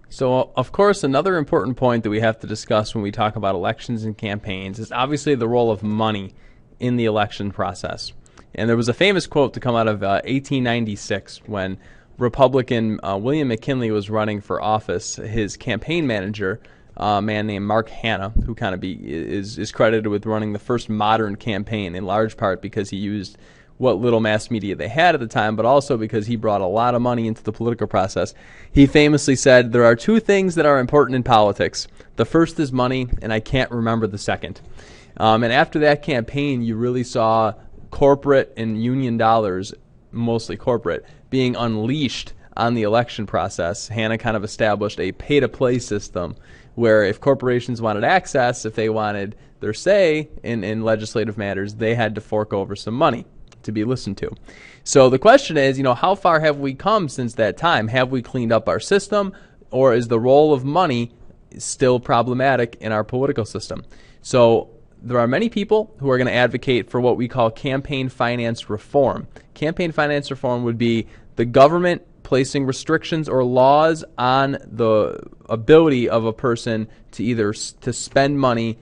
So, of course, another important point that we have to discuss when we talk about elections and campaigns is obviously the role of money in the election process. And there was a famous quote to come out of 1896 when Republican William McKinley was running for office. His campaign manager, a man named Mark Hanna, who kind of is credited with running the first modern campaign, in large part because he used what little mass media they had at the time, but also because he brought a lot of money into the political process. He famously said, "There are two things that are important in politics. The first is money, and I can't remember the second." And after that campaign, you really saw corporate and union dollars, mostly corporate, being unleashed on the election process. Hanna kind of established a pay-to-play system where if corporations wanted access, if they wanted their say in legislative matters, they had to fork over some money to be listened to. So the question is, how far have we come since that time? Have we cleaned up our system, or is the role of money still problematic in our political system? So there are many people who are going to advocate for what we call campaign finance reform. Campaign finance reform would be the government placing restrictions or laws on the ability of a person to either to spend money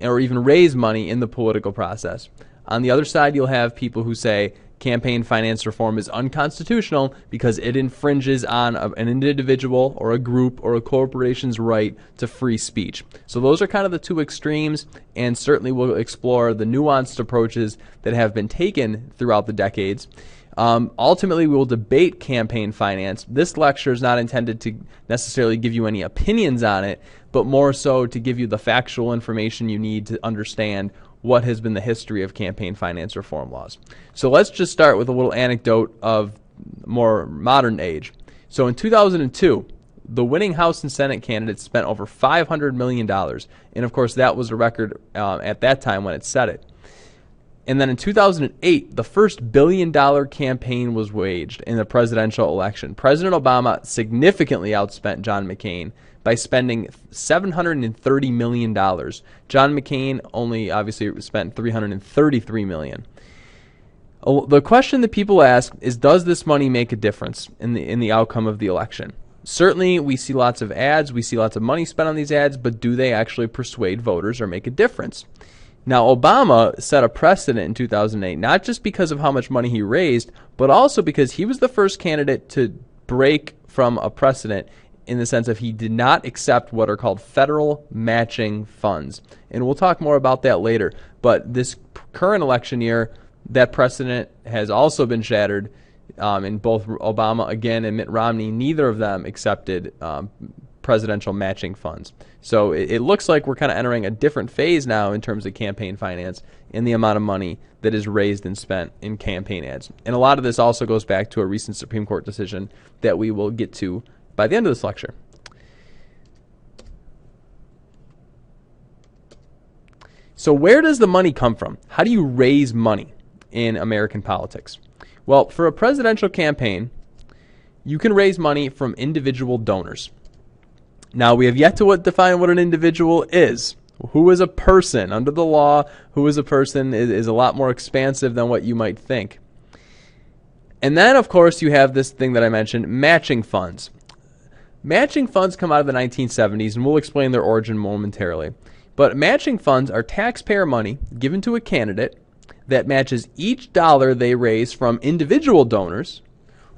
or even raise money in the political process. On the other side, you'll have people who say campaign finance reform is unconstitutional because it infringes on an individual or a group or a corporation's right to free speech. So those are kind of the two extremes, and certainly we'll explore the nuanced approaches that have been taken throughout the decades. Ultimately, we will debate campaign finance. This lecture is not intended to necessarily give you any opinions on it, but more so to give you the factual information you need to understand what has been the history of campaign finance reform laws. So let's just start with a little anecdote of more modern age. So in 2002, the winning House and Senate candidates spent over $500 million. And of course, that was a record at that time when it set it. And then in 2008, the first billion-dollar campaign was waged in the presidential election. President Obama significantly outspent John McCain by spending $730 million. John McCain only obviously spent $333 million. The question that people ask is, does this money make a difference in the outcome of the election? Certainly, we see lots of ads, we see lots of money spent on these ads, but do they actually persuade voters or make a difference? Now, Obama set a precedent in 2008, not just because of how much money he raised, but also because he was the first candidate to break from a precedent in the sense of he did not accept what are called federal matching funds. And we'll talk more about that later. But this current election year, that precedent has also been shattered. In both Obama, again, and Mitt Romney, neither of them accepted presidential matching funds. So it looks like we're kind of entering a different phase now in terms of campaign finance and the amount of money that is raised and spent in campaign ads. And a lot of this also goes back to a recent Supreme Court decision that we will get to by the end of this lecture. So where does the money come from? How do you raise money in American politics? Well, for a presidential campaign, you can raise money from individual donors. Now, we have yet to define what an individual is. Who is a person? Under the law, who is a person is a lot more expansive than what you might think. And then, of course, you have this thing that I mentioned, matching funds. Matching funds come out of the 1970s, and we'll explain their origin momentarily. But matching funds are taxpayer money given to a candidate that matches each dollar they raise from individual donors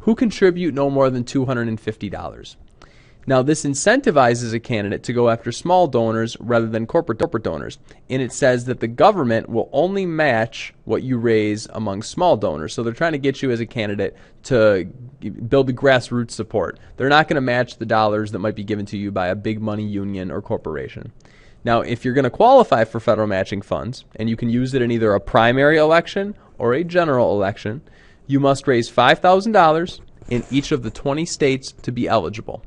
who contribute no more than $250. Now, this incentivizes a candidate to go after small donors rather than corporate donors. And it says that the government will only match what you raise among small donors. So they're trying to get you as a candidate to build the grassroots support. They're not going to match the dollars that might be given to you by a big money union or corporation. Now, if you're going to qualify for federal matching funds, and you can use it in either a primary election or a general election, you must raise $5,000 in each of the 20 states to be eligible.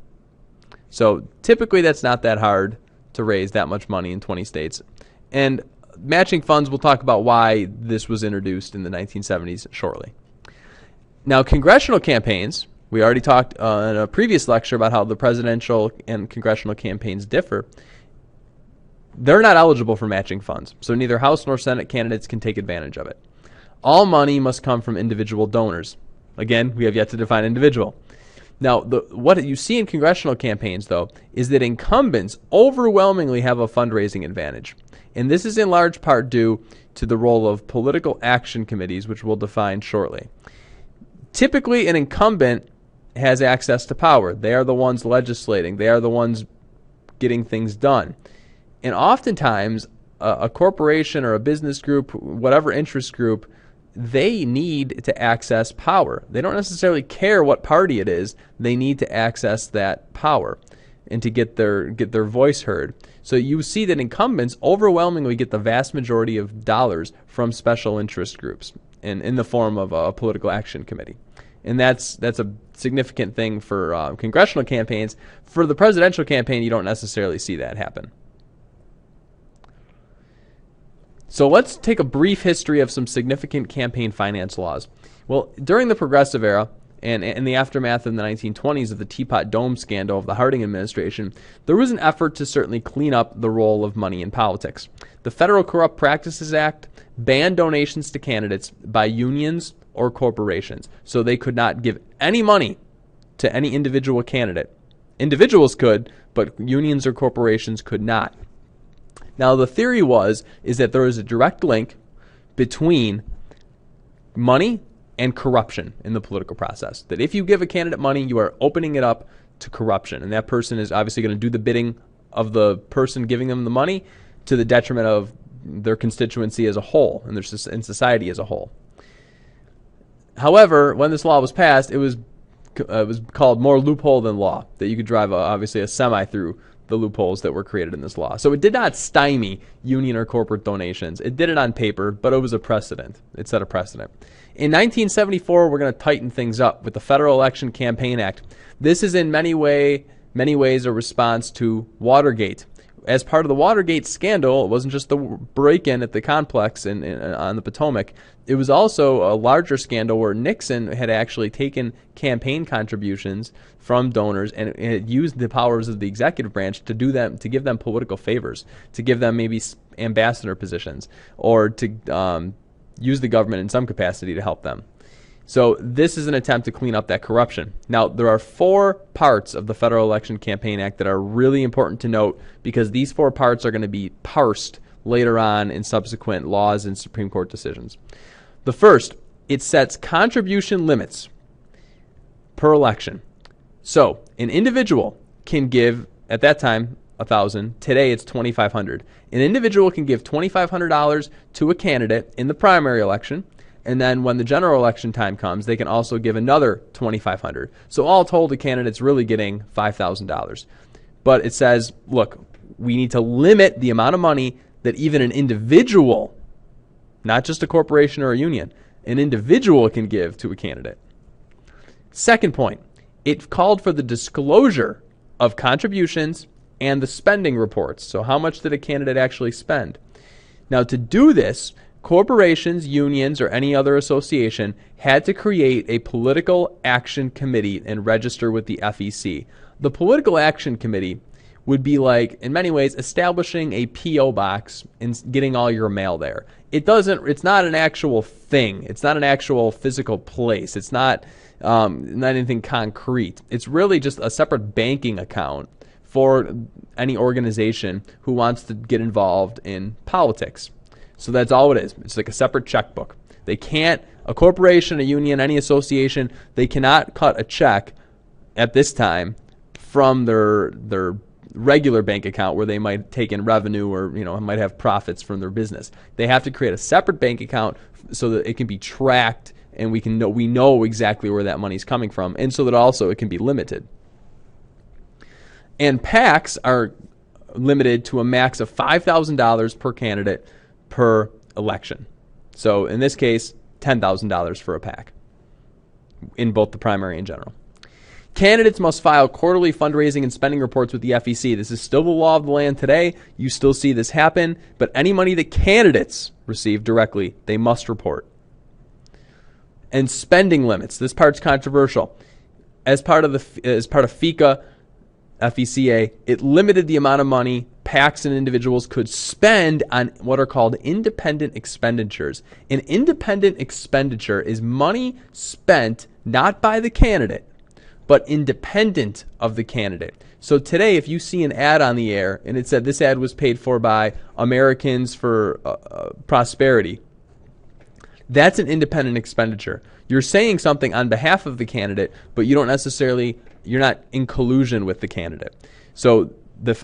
So typically that's not that hard to raise that much money in 20 states. And matching funds, we'll talk about why this was introduced in the 1970s shortly. Now, congressional campaigns, we already talked in a previous lecture about how the presidential and congressional campaigns differ. They're not eligible for matching funds, so neither House nor Senate candidates can take advantage of it. All money must come from individual donors. Again, we have yet to define individual. Now, what you see in congressional campaigns, though, is that incumbents overwhelmingly have a fundraising advantage. And this is in large part due to the role of political action committees, which we'll define shortly. Typically, an incumbent has access to power. They are the ones legislating. They are the ones getting things done. And oftentimes, a corporation or a business group, whatever interest group, they need to access power. They don't necessarily care what party it is. They need to access that power and to get their voice heard. So you see that incumbents overwhelmingly get the vast majority of dollars from special interest groups in the form of a political action committee. And that's a significant thing for congressional campaigns. For the presidential campaign, you don't necessarily see that happen. So let's take a brief history of some significant campaign finance laws. Well, during the Progressive Era and in the aftermath of the 1920s of the Teapot Dome scandal of the Harding administration, there was an effort to certainly clean up the role of money in politics. The Federal Corrupt Practices Act banned donations to candidates by unions or corporations, so they could not give any money to any individual candidate. Individuals could, but unions or corporations could not. Now, the theory is that there is a direct link between money and corruption in the political process. That if you give a candidate money, you are opening it up to corruption. And that person is obviously going to do the bidding of the person giving them the money to the detriment of their constituency as a whole and society as a whole. However, when this law was passed, it was called more loophole than law, that you could drive obviously a semi through the loopholes that were created in this law. So it did not stymie union or corporate donations. It did it on paper, but it was a precedent. It set a precedent. In 1974, we're going to tighten things up with the Federal Election Campaign Act. This is in many ways a response to Watergate. As part of the Watergate scandal, it wasn't just the break-in at the complex on the Potomac. It was also a larger scandal where Nixon had actually taken campaign contributions from donors and had used the powers of the executive branch to give them political favors, to give them maybe ambassador positions, or to use the government in some capacity to help them. So this is an attempt to clean up that corruption. Now, there are 4 parts of the Federal Election Campaign Act that are really important to note, because these 4 parts are going to be parsed later on in subsequent laws and Supreme Court decisions. The first, it sets contribution limits per election. So an individual can give, at that time, $1,000. Today it's $2,500. An individual can give $2,500 to a candidate in the primary election. And then when the general election time comes, they can also give another $2,500. So all told, the candidate's really getting $5,000. But it says, look, we need to limit the amount of money that even an individual, not just a corporation or a union, an individual can give to a candidate. Second point, it called for the disclosure of contributions and the spending reports. So how much did a candidate actually spend? Now, to do this, corporations, unions, or any other association had to create a political action committee and register with the FEC. The political action committee would be like, in many ways, establishing a P.O. box and getting all your mail there. It's not an actual thing. It's not an actual physical place. It's not anything concrete. It's really just a separate banking account for any organization who wants to get involved in politics. So that's all it is. It's like a separate checkbook. They can't, a corporation, a union, any association, they cannot cut a check at this time from their regular bank account where they might take in revenue or might have profits from their business. They have to create a separate bank account so that it can be tracked and we know exactly where that money is coming from, and so that also it can be limited. And PACs are limited to a max of $5,000 per candidate per election. So in this case, $10,000 for a PAC in both the primary and general. Candidates must file quarterly fundraising and spending reports with the FEC. This is still the law of the land today. You still see this happen, but any money that candidates receive directly, they must report. And spending limits. This part's controversial. As part of FECA, FECA, it limited the amount of money PACs and individuals could spend on what are called independent expenditures. An independent expenditure is money spent not by the candidate, but independent of the candidate. So today, if you see an ad on the air and it said this ad was paid for by Americans for Prosperity, that's an independent expenditure. You're saying something on behalf of the candidate, but you're not in collusion with the candidate. So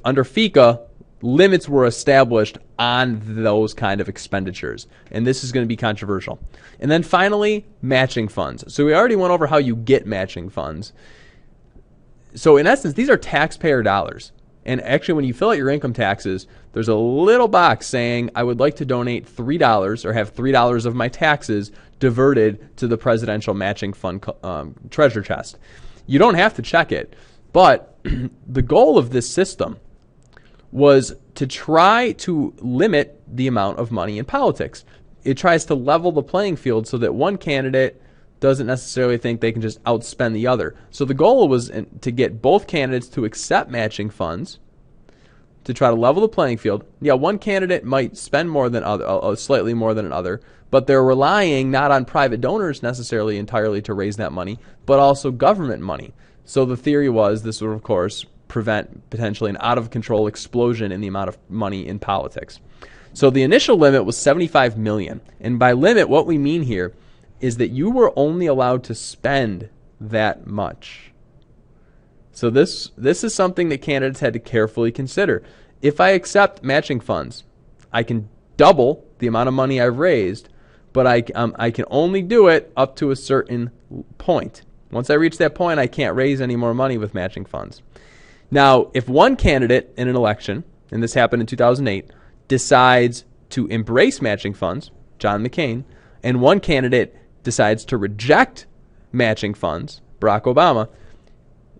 under FECA, limits were established on those kind of expenditures, and this is going to be controversial. And then finally, matching funds. So we already went over how you get matching funds. So in essence, these are taxpayer dollars. And actually, when you fill out your income taxes, there's a little box saying, I would like to donate $3 or have $3 of my taxes diverted to the presidential matching fund treasure chest. You don't have to check it, but the goal of this system was to try to limit the amount of money in politics. It tries to level the playing field so that one candidate doesn't necessarily think they can just outspend the other. So the goal was to get both candidates to accept matching funds to try to level the playing field. Yeah, one candidate might spend more than other, slightly more than another, but they're relying not on private donors necessarily entirely to raise that money, but also government money. So the theory was this would, of course, prevent potentially an out-of-control explosion in the amount of money in politics. So the initial limit was $75 million. And by limit, what we mean here is that you were only allowed to spend that much. So this is something that candidates had to carefully consider. If I accept matching funds, I can double the amount of money I've raised, but I can only do it up to a certain point. Once I reach that point, I can't raise any more money with matching funds. Now, if one candidate in an election, and this happened in 2008, decides to embrace matching funds, John McCain, and one candidate decides to reject matching funds, Barack Obama,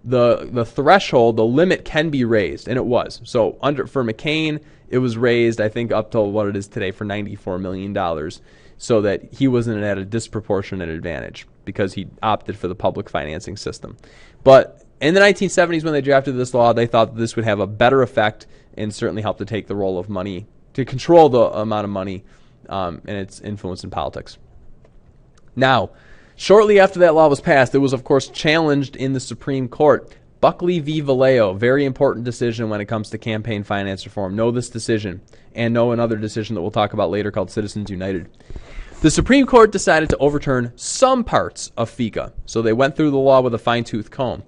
the threshold, the limit can be raised, and it was. So for McCain, it was raised, I think, up to what it is today for $94 million, so that he wasn't at a disproportionate advantage because he opted for the public financing system. But in the 1970s, when they drafted this law, they thought that this would have a better effect and certainly help to take the role of money, to control the amount of money and its influence in politics. Now, shortly after that law was passed, it was, of course, challenged in the Supreme Court. Buckley v. Valeo, very important decision when it comes to campaign finance reform. Know this decision, and know another decision that we'll talk about later called Citizens United. The Supreme Court decided to overturn some parts of FECA, so they went through the law with a fine-tooth comb.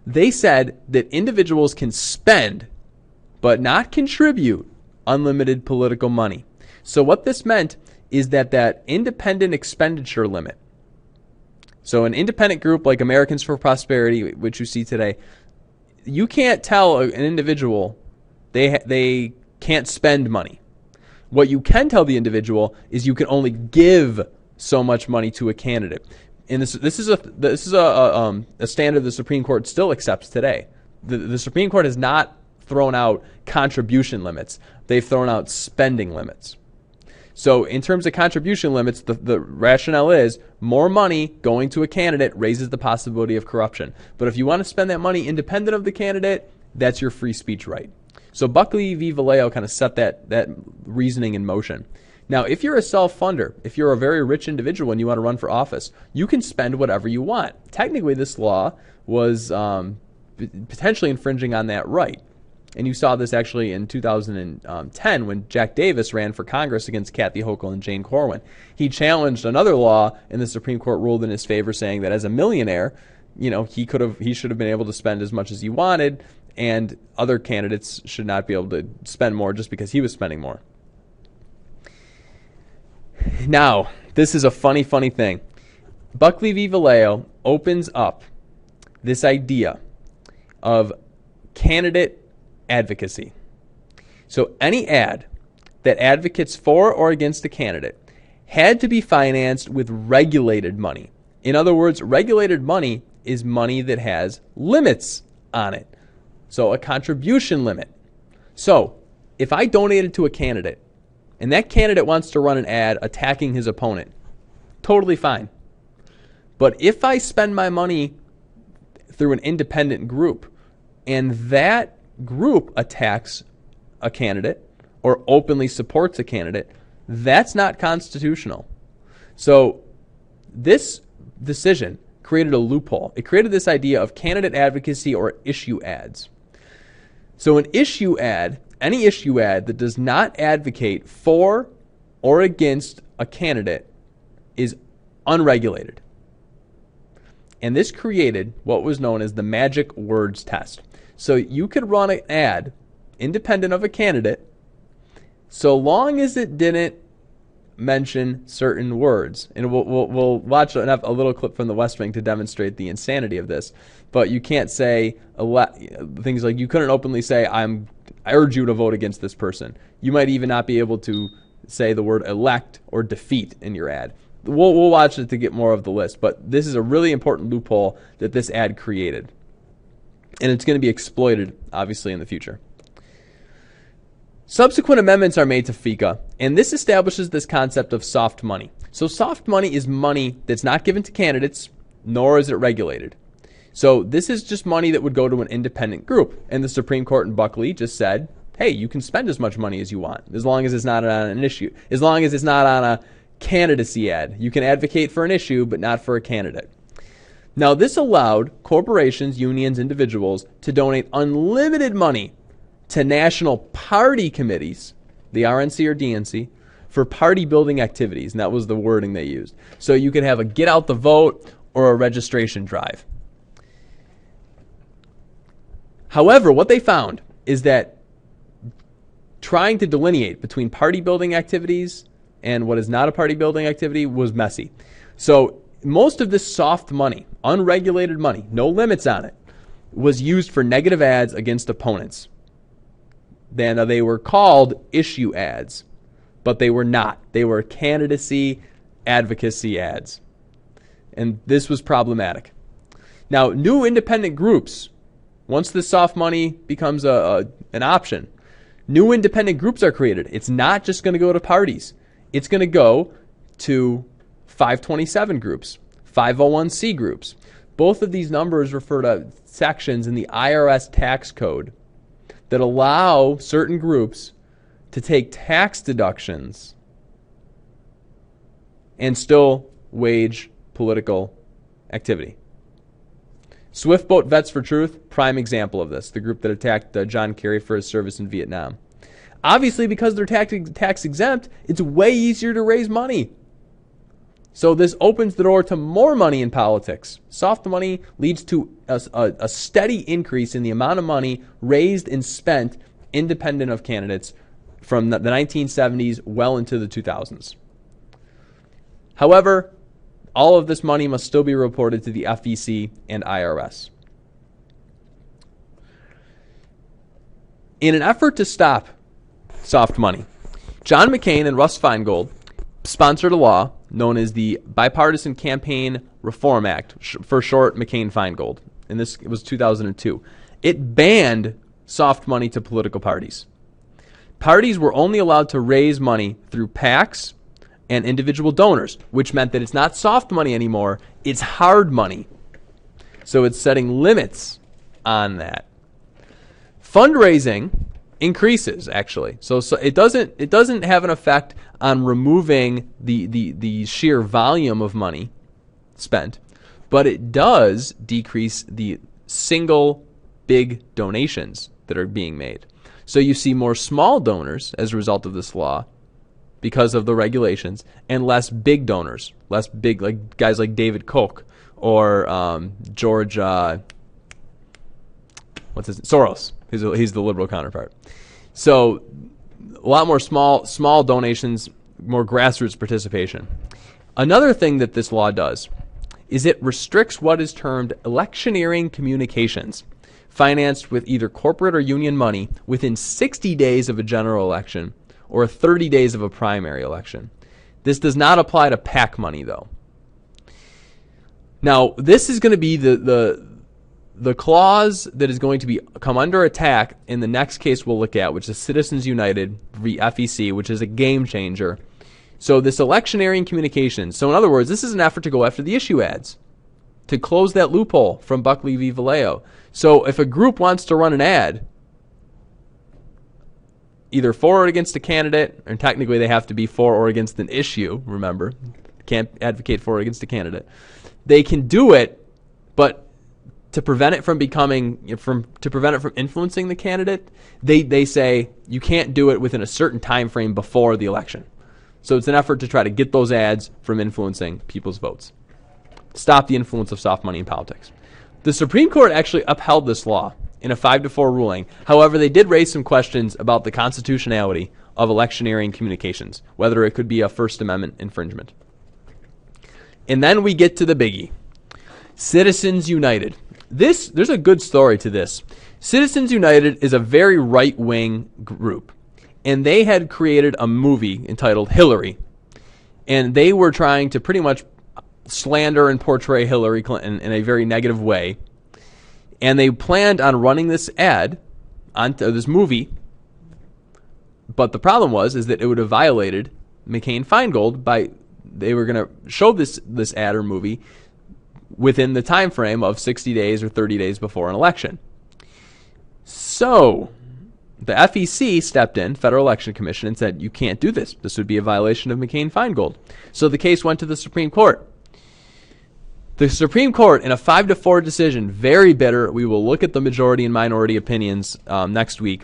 They said that individuals can spend, but not contribute, unlimited political money. So what this meant is that independent expenditure limit, so an independent group like Americans for Prosperity, which you see today, you can't tell an individual they can't spend money. What you can tell the individual is you can only give so much money to a candidate. And this is a standard the Supreme Court still accepts today. The Supreme Court has not thrown out contribution limits. They've thrown out spending limits. So in terms of contribution limits, the rationale is more money going to a candidate raises the possibility of corruption. But if you want to spend that money independent of the candidate, that's your free speech right. So Buckley v. Valeo kind of set that reasoning in motion. Now, if you're a self-funder, if you're a very rich individual and you want to run for office, you can spend whatever you want. Technically, this law was potentially infringing on that right. And you saw this actually in 2010 when Jack Davis ran for Congress against Kathy Hochul and Jane Corwin. He challenged another law, and the Supreme Court ruled in his favor, saying that as a millionaire, he should have been able to spend as much as he wanted, and other candidates should not be able to spend more just because he was spending more. Now, this is a funny thing. Buckley v. Valeo opens up this idea of candidate advocacy. So any ad that advocates for or against a candidate had to be financed with regulated money. In other words, regulated money is money that has limits on it. So a contribution limit. So if I donated to a candidate and that candidate wants to run an ad attacking his opponent, totally fine. But if I spend my money through an independent group and that group attacks a candidate or openly supports a candidate, that's not constitutional. So this decision created a loophole. It created this idea of candidate advocacy or issue ads. So an issue ad, any issue ad that does not advocate for or against a candidate is unregulated. And this created what was known as the magic words test. So you could run an ad independent of a candidate so long as it didn't mention certain words. And we'll watch a little clip from the West Wing to demonstrate the insanity of this. But you can't say things like, you couldn't openly say, I urge you to vote against this person. You might even not be able to say the word elect or defeat in your ad. We'll watch it to get more of the list, but this is a really important loophole that this ad created. And it's going to be exploited, obviously, in the future. Subsequent amendments are made to FECA, and this establishes this concept of soft money. So soft money is money that's not given to candidates, nor is it regulated. So this is just money that would go to an independent group. And the Supreme Court in Buckley just said, hey, you can spend as much money as you want, as long as it's not on an issue, as long as it's not on a candidacy ad. You can advocate for an issue, but not for a candidate. Now, this allowed corporations, unions, individuals to donate unlimited money to national party committees, the RNC or DNC, for party building activities. And that was the wording they used. So you could have a get out the vote or a registration drive. However, what they found is that trying to delineate between party building activities and what is not a party building activity was messy. So most of this soft money, unregulated money, no limits on it, was used for negative ads against opponents. Then they were called issue ads, but they were not. They were candidacy advocacy ads. And this was problematic. Now, new independent groups, once the soft money becomes an option, new independent groups are created. It's not just going to go to parties. It's going to go to 527 groups, 501c groups. Both of these numbers refer to sections in the IRS tax code that allow certain groups to take tax deductions and still wage political activity. Swift Boat Vets for Truth, prime example of this, the group that attacked John Kerry for his service in Vietnam. Obviously, because they're tax exempt, it's way easier to raise money. So this opens the door to more money in politics. Soft money leads to a steady increase in the amount of money raised and spent independent of candidates from the 1970s well into the 2000s. However, all of this money must still be reported to the FEC and IRS. In an effort to stop soft money, John McCain and Russ Feingold sponsored a law known as the Bipartisan Campaign Reform Act, for short McCain-Feingold, and this was 2002. It banned soft money to political parties. Parties were only allowed to raise money through PACs and individual donors, which meant that it's not soft money anymore, it's hard money. So it's setting limits on that. Fundraising increases, actually. So it doesn't have an effect on removing the sheer volume of money spent, but it does decrease the single big donations that are being made. So you see more small donors as a result of this law because of the regulations, and less big donors, less big, like guys like David Koch or George Soros. He's the liberal counterpart. So a lot more small donations, more grassroots participation. Another thing that this law does is it restricts what is termed electioneering communications, financed with either corporate or union money within 60 days of a general election or 30 days of a primary election. This does not apply to PAC money, though. Now, this is going to be the clause that is going to come under attack in the next case we'll look at, which is Citizens United v. FEC, which is a game changer. So this electioneering communications. So in other words, this is an effort to go after the issue ads, to close that loophole from Buckley v. Vallejo. So if a group wants to run an ad, either for or against a candidate, and technically they have to be for or against an issue, remember, can't advocate for or against a candidate. they can do it, but to prevent it from influencing the candidate, they say you can't do it within a certain time frame before the election. So it's an effort to try to get those ads from influencing people's votes. Stop the influence of soft money in politics. The Supreme Court actually upheld this law in a 5-4 ruling. However, they did raise some questions about the constitutionality of electioneering communications, whether it could be a First Amendment infringement. And then we get to the biggie. Citizens United. There's a good story to this. Citizens United is a very right-wing group, and they had created a movie entitled Hillary, and they were trying to pretty much slander and portray Hillary Clinton in a very negative way, and they planned on running this ad onto this movie, but the problem is that it would have violated McCain-Feingold by they were going to show this ad or movie within the time frame of 60 days or 30 days before an election. So the FEC stepped in, Federal Election Commission, and said, you can't do this. This would be a violation of McCain-Feingold. So the case went to the Supreme Court. The Supreme Court, in a 5-4 decision, very bitter. We will look at the majority and minority opinions next week.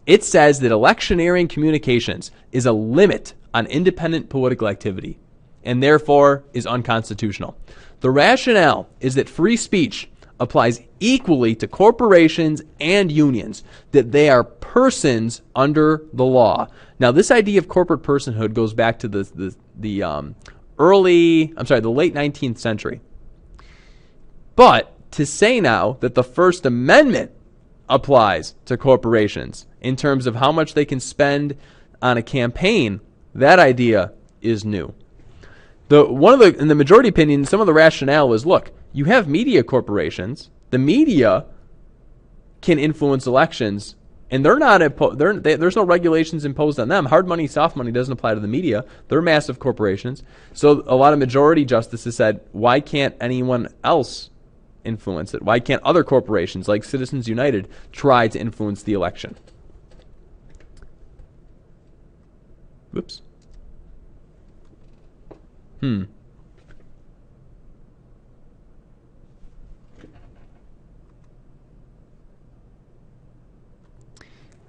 It says that electioneering communications is a limit on independent political activity and therefore is unconstitutional. The rationale is that free speech applies equally to corporations and unions, that they are persons under the law. Now, this idea of corporate personhood goes back to the late 19th century. But to say now that the First Amendment applies to corporations in terms of how much they can spend on a campaign, that idea is new. In the majority opinion, some of the rationale was, look, you have media corporations. The media can influence elections, and there's no regulations imposed on them. Hard money, soft money doesn't apply to the media. They're massive corporations. So a lot of majority justices said, why can't anyone else influence it? Why can't other corporations like Citizens United try to influence the election? Whoops.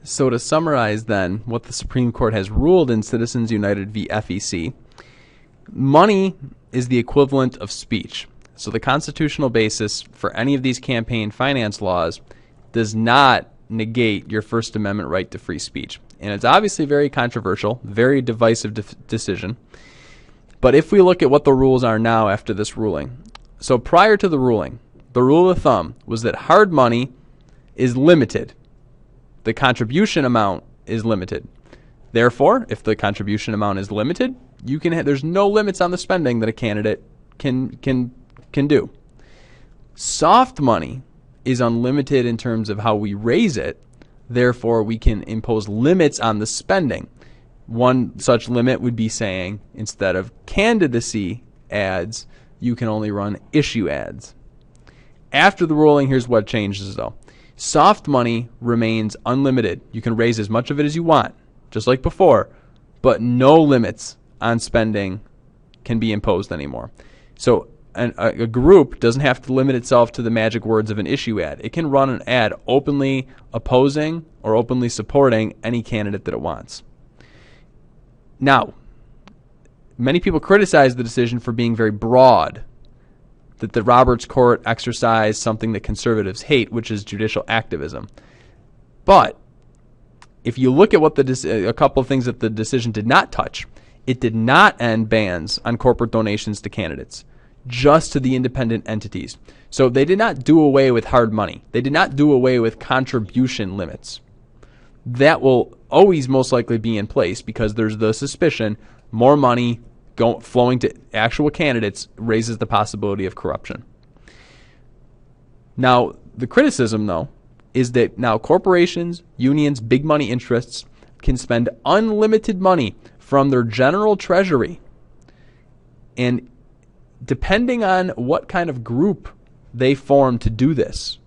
So to summarize then what the Supreme Court has ruled in Citizens United v. FEC, money is the equivalent of speech. So the constitutional basis for any of these campaign finance laws does not negate your First Amendment right to free speech. And it's obviously very controversial, very divisive decision. But if we look at what the rules are now after this ruling, so prior to the ruling, the rule of thumb was that hard money is limited. The contribution amount is limited. Therefore, if the contribution amount is limited, there's no limits on the spending that a candidate can do. Soft money is unlimited in terms of how we raise it. Therefore, we can impose limits on the spending. One such limit would be saying, instead of candidacy ads, you can only run issue ads. After the ruling, here's what changes though. Soft money remains unlimited. You can raise as much of it as you want, just like before, but no limits on spending can be imposed anymore. So a group doesn't have to limit itself to the magic words of an issue ad. It can run an ad openly opposing or openly supporting any candidate that it wants. Now, many people criticize the decision for being very broad, that the Roberts Court exercised something that conservatives hate, which is judicial activism. But if you look at what a couple of things that the decision did not touch, it did not end bans on corporate donations to candidates, just to the independent entities. So they did not do away with hard money. They did not do away with contribution limits. That will always most likely be in place because there's the suspicion more money flowing to actual candidates raises the possibility of corruption. Now, the criticism, though, is that now corporations, unions, big money interests can spend unlimited money from their general treasury. And depending on what kind of group they form to do this,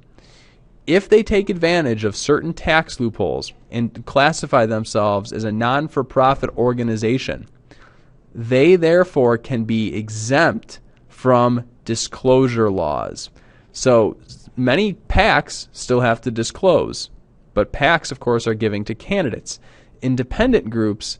if they take advantage of certain tax loopholes and classify themselves as a non-for-profit organization, they therefore can be exempt from disclosure laws. So many PACs still have to disclose, but PACs, of course, are giving to candidates. Independent groups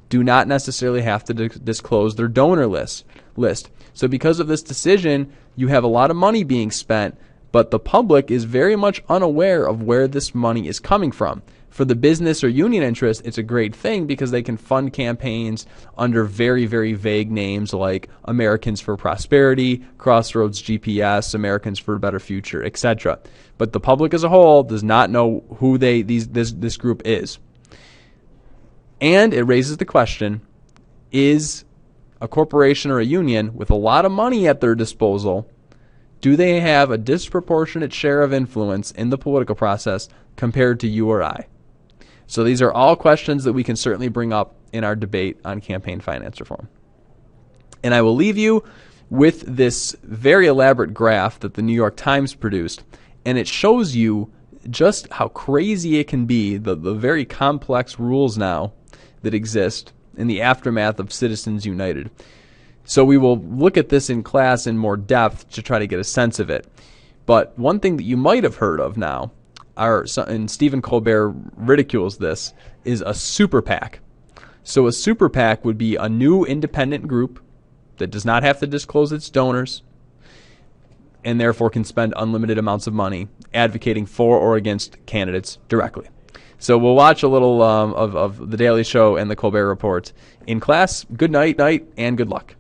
do not necessarily have to disclose their donor list. So because of this decision, you have a lot of money being spent, but the public is very much unaware of where this money is coming from. For the business or union interest, it's a great thing because they can fund campaigns under very, very vague names like Americans for Prosperity, Crossroads GPS, Americans for a Better Future, etc. But the public as a whole does not know who this group is. And it raises the question, is a corporation or a union with a lot of money at their disposal, do they have a disproportionate share of influence in the political process compared to you or I? So these are all questions that we can certainly bring up in our debate on campaign finance reform. And I will leave you with this very elaborate graph that the New York Times produced, and it shows you just how crazy it can be, the very complex rules now that exist in the aftermath of Citizens United. So we will look at this in class in more depth to try to get a sense of it. But one thing that you might have heard of now, and Stephen Colbert ridicules this, is a super PAC. So a super PAC would be a new independent group that does not have to disclose its donors and therefore can spend unlimited amounts of money advocating for or against candidates directly. So we'll watch a little of The Daily Show and The Colbert Report in class. Good night, and good luck.